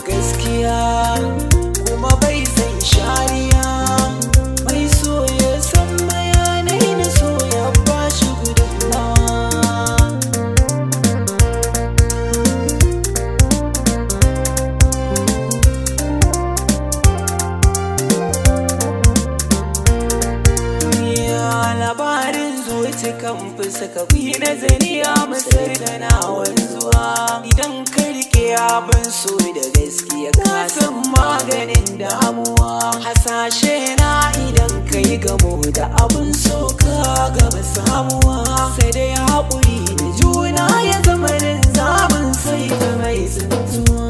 gaskiya kuma bai san shariya, mai so ya san bayanai na so ya bashi gudunmawa. Labarin zuci kan fi saka bi nazari a masar da na wanzuwa. Idan ka rike abin so da gaskiya ka san maganin damuwa. Hasashe na idan ka yi gamo da abin so ka gaba samuwa. Sai dai haƙuri da juna ya zama zaɓin sai ta mai tsintuwa.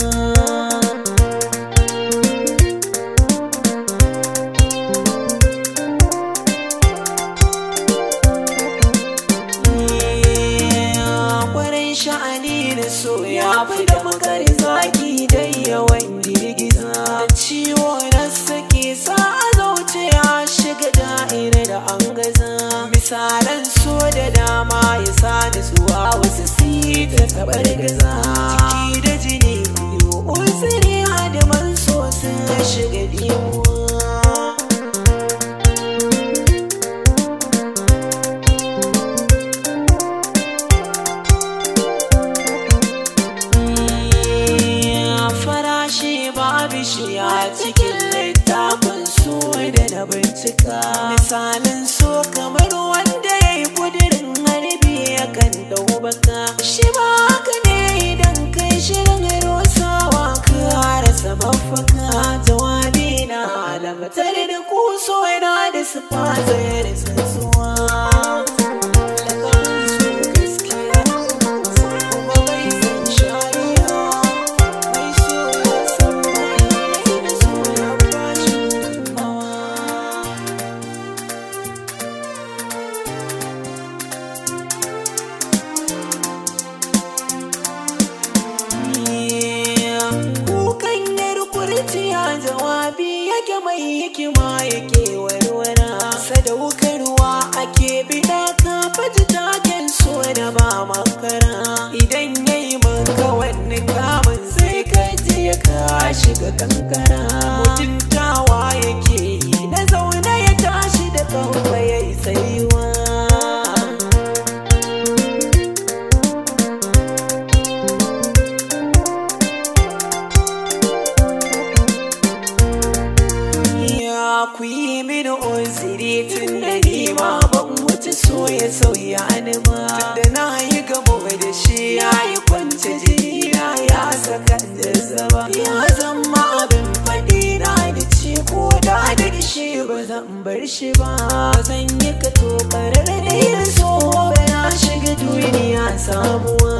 Sha'ani da so ya fi da makar zaki dai yawan girgiza, da ciwo na sake sa a zuciya shiga da'ira da an gaza. Misalan so da dama ya sa da zuwa wasu si ta tabar gaza. Ciki da jini biyu uzuri hadiman so sun shiga dimuwa. Bishiya cikin littafin so da na bincika. Misalin so kamar wanda ya yi kudirin harbi yakan dau baka. Shi ma haka ne idan kai shirin rosawa ka rasa mafaka. Jawabi na alamatar da kuso yana da sufa zai da tsuntsuwa. Jawabi yake mai hikima yake warwara, sadaukarwa ake bida ka faji taken so da ba makara. Idan yayi maka wani kamun sai ka je ka shiga kankara. Mutuntawa yake yi na zaune ya tashi da kafa yayi tsayuwa. Ku yi mini uziri tun da ni ma ban wuce so ya sauya ni ma. Tun da na yi gamo da shi ya yi kwance jini na ya saka da zama. Ya zama abin faɗi na da ce ko da shi ba zan bar shi ba. Zan yi ka to ƙararre da so ba na shiga duniya samuwa.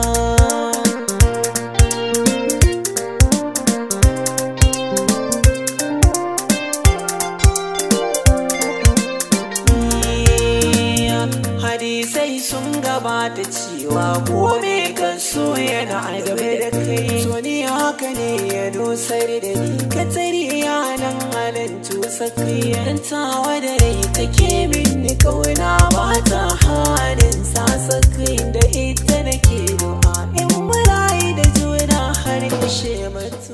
Hadisai sun gabata cewa kome kan so yana adabe da kai. So ni haka ne ya dosar da ni ka tsari yanan halin tusa kai. Yantawa da rai take min ni kauna ba ta halin sasa kai. Da ita nake du'a in murayi da juna har ishe mata.